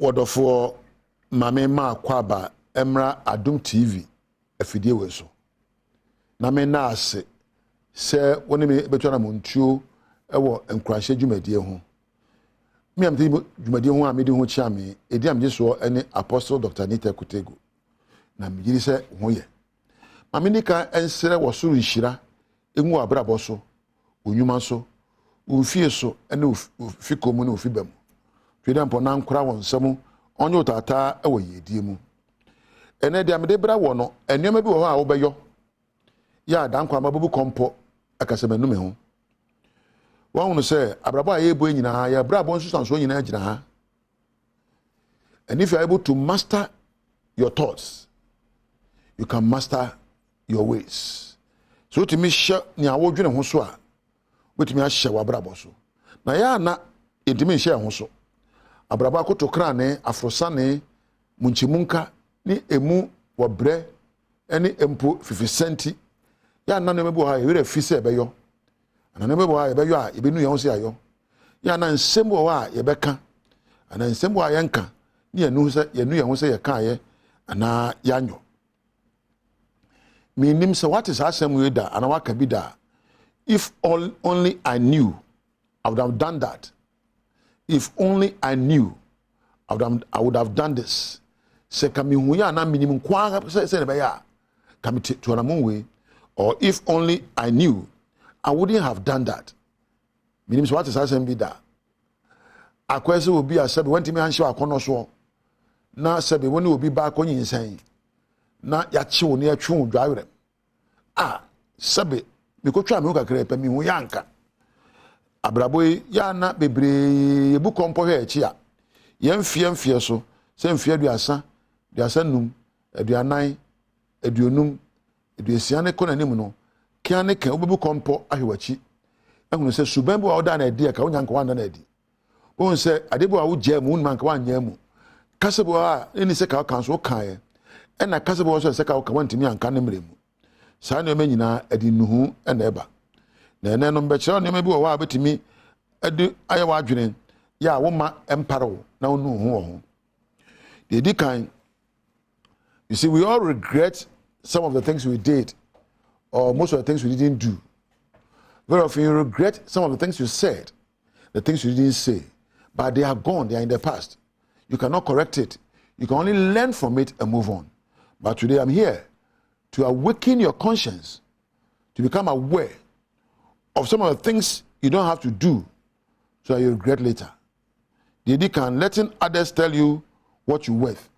Wodofo mame ma kwaba emra Adom TV afidie we so na me na ase se woni me beto na montuo ewo Nkuranhyɛ dwumadie ho me am dwumadie ho a me de ho chia me edi am jeso ene Apostle Dr. Nita Kutego na me yiri se ho ye mame nika ensere wo so nhira enwu abrabɔ so onwuma so ofie so ene ofiko mu na ofibam twede mpo na nkora won nsam onye utata ewo yedie mu ene de amede bra wo no enema bi wo ha wo beyo ya dankwa mabubu kompo akasemanu me ho won no say abrabo aye bo nyina ya brabo nsusanso nyina agina ha. And if you are able to master your thoughts, you can master your ways. So to me share ni awodwene ho so a wetimi ahye wabrabo so na ya na edimi share ho so abrabo akoto krane afrosane munchimunka ni emu wobre eni empo 50 centi ya na no mebu ha yere fise ebeyo ana no mebu ha ebeyo a ebenu ye ho se ayo ya na nsembo wa ye beka ana nsembo a yenka ni enu se yenu ye ho se ye kan ye ana yanyo minim se what is asem we da ana waka bi da if only I knew I would have done that. If only I knew I would have done this. Se kami huya na minimum kwa se ne beya kami to na monwe, or if only I knew I wouldn't have done that. Minimum what is asem bi da akwese obi a sebe wantimi anhye akono so na sebe woni obi ba akonyi nsan na ya chiwo ne atwu dwawere sebe mikotwa me kakra pa mi hu yanka abraboy ya na bebre ebu kompo hwe echi a yemfie so se mfie aduasa num aduanan aduonum aduasia ne kona nim no kia ne kan obebu kompo ahwewachi ehunu se subambu a oda na edi ka onyanka wanda na edi won se adebu a wo jamu man ka wanya mu kasebo a eni se ka kan so kan e na kasebo so se ka wantimi anka ne mremu saa ne nyina adi nuhu ena eba na ene no mbekere ne mebi wo wa betimi adi aye wa adwene ya wo ma emparo na onu hu ho the dikan. You see, we all regret some of the things we did or most of the things we didn't do. Very often you regret some of the things you said, the things you didn't say, but they are gone, they are in the past. You cannot correct it. You can only learn from it and move on. But today I'm here to awaken your conscience, to become aware of some of the things you don't have to do so that you regret later. The can letting others tell you what you're worth.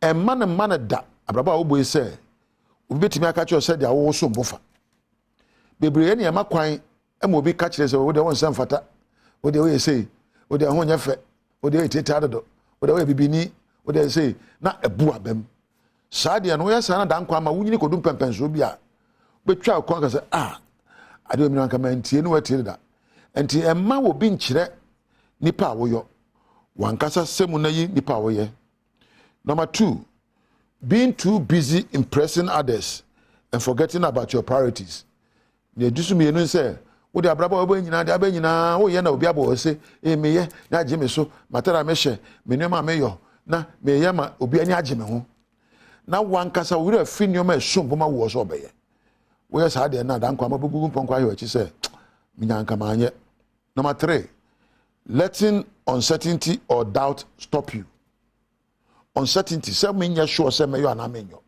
A man da abraba wo boy say obetimi aka che say dia wo so mbofa bebre ne ma kwan e mo bi ka kire say wo de won san fata wo de we say wo de ho nya fe wo de teta dodo wo de we bibini wo de say na ebu abem saa de no ya sa na dan kwa ma wunyini kodum pempenso bi a betwa kwa ka say ade omi nka mantie no watie da enti e ma wo bi nkire nipa wo yo wankasa semu na yi nipa wo ye. Number 2, being too busy impressing others and forgetting about your priorities. Ne dusu me no say, wo de abraba wo nyina de abanyina wo ye na obi abo se me ye na age me so matara me hye me nema me yo na me ye ma obi ani age me ho na wankasa wo re fi nyoma esum boma wo so obeye wo ye sa de na dan kwa mabugu ponkwa yo achi say me nyanka manye. Number 3, letting uncertainty or doubt stop you. Uncertainty say me nya sure say me yo na me nyo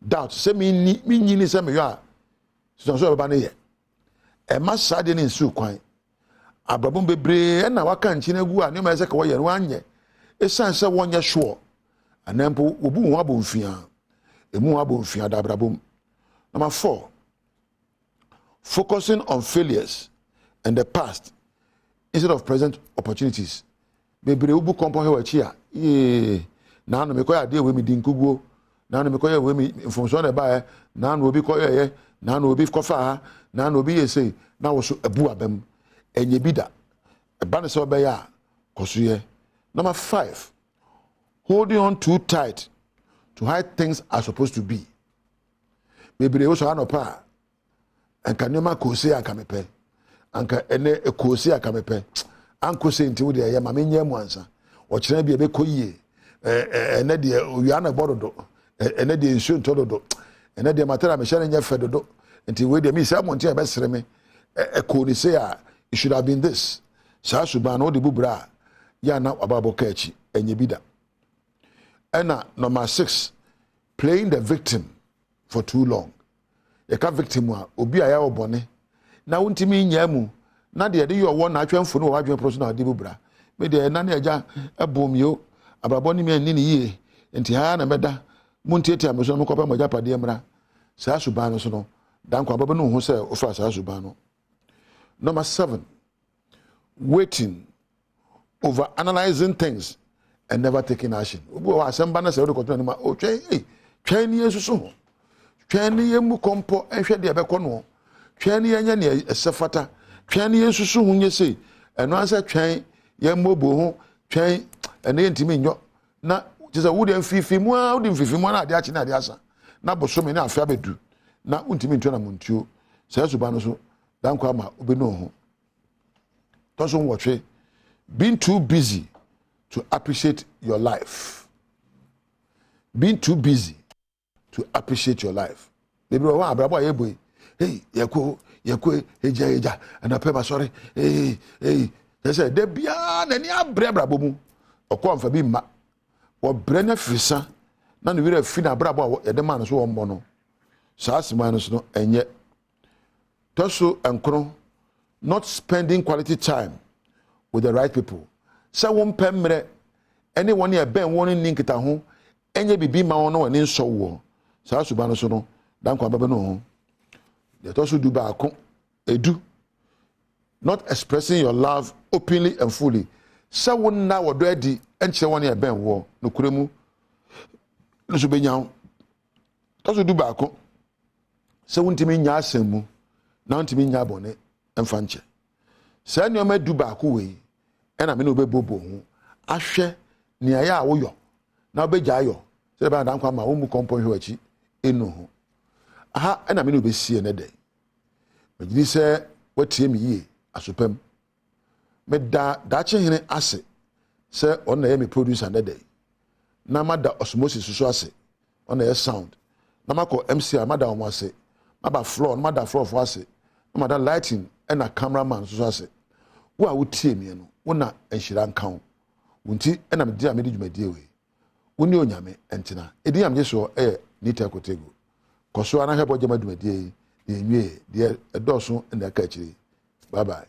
doubt say me nyini say me yo a so ba na ye e ma sade ne nsu kwan abrabon bebre na waka nchi na gu a ne ma say ka wo ye no anye e san say wonye sure anampo obu ho abonfia emu abonfia da abrabom. Number 4, focusing on failures and the past instead of present opportunities. Bebre obu kompo he wachi a na no me koya de we mi dinkugo na no me koya we mi information e ba na no obi koya ye na no obi kofa na no obi ye say na wo so abu abam enye bida e ba ne so be ya koso ye. Number 5, holding on too tight to how things are supposed to be. Bebre wo so anopa anka nyoma kosi aka mepe anka ene ekosi aka mepe anko se nti wo de ye ma menye mu ansa ɔkyerɛ bi ebe koyie ɛnɛ de owia na bɔdodo ɛnɛ de nsuo ntododo ɛnɛ de matera me hyɛ nya fɛ dodo nti we de me sɛ monte ɛbɛsere me ɛkɔ ni say it should have been this saa suban no de bubra ya na ababo ka achi enye bida ɛna number 6 playing the victim for too long you ka victim a obi a ya obone na wontimi nya mu na de yo wo na atwemfo no wadwen pro so na de bubra me de na na agya ebomyo abrabɔ ni me ani ni yie nti ha na meda muntieti ameso no kopa mogya pade mra saa suban no so no danko ababa no hu sɛ ofa saa suban no. Number 7 waiting over analyzing things and never taking action. Obi wa asɛmba na sɛ wo de kɔtɔ ma o twɛn ni yesu so ho twɛn ni yemu kompo ehwɛ de ɛbɛkɔ no twɛn ni yenya ne ɛsɛfata twɛn ni yesu so ho nye sei ɛno ansɛ twɛn yemobo ho twɛn ɛne ntimi nnyo na tise wo de mfifimu a wo de mfifimu na ade akye na ade asa na bosome na afia bedu na ntimi ntwa na montuo sɛ suba no so danko ama obi no ho to so nwɔtwe being too busy to appreciate your life. Being too busy to appreciate your life. Baby, wa abrabo ayeboy. Hey, yeko eja and a pepper sorry. Hey. They say de bia na ni abre abrabo mu. Okọ amfa bi ma. Wo bre na frisa na no wira fi na abrabo ye de man so wo mbo no. Saa sima no so no enye. Toso enkro not spending quality time with the right people. Sa won pemre anyone here ben won ni nkita ho enye bibi ma won no ni nso wo sa suba no so no dan kwa baba no ho de to so du ba ko edu not expressing your love openly and fully sa won na wodo adi enche won here ben wo no kuremu no so benya to so du ba ko se won timi nya asemu na won timi nya bone emfa nche sa ni o ma du ba ko we ena me no be bobo hu ahwe ne aya awoyo na obegya ayo se ba dan kwa ma wo mu kompo hwe achi enu ho aha ena me no be sie ne dey megiri se watie me yie asopam me da che hene ase se on na ye me producer ne dey na mada osmosis so ase on na ye sound na mako MC mada on ase maba floor mada floor for ase mada lighting ena cameraman so ase wo a wotie me no wona enhira nkan wonti ena me dia me di dwumadie we woni onyame entina edi am yeso nita kotego koso ana hebo jema dwumadie ye enwie de edoso na ka akiri bye bye.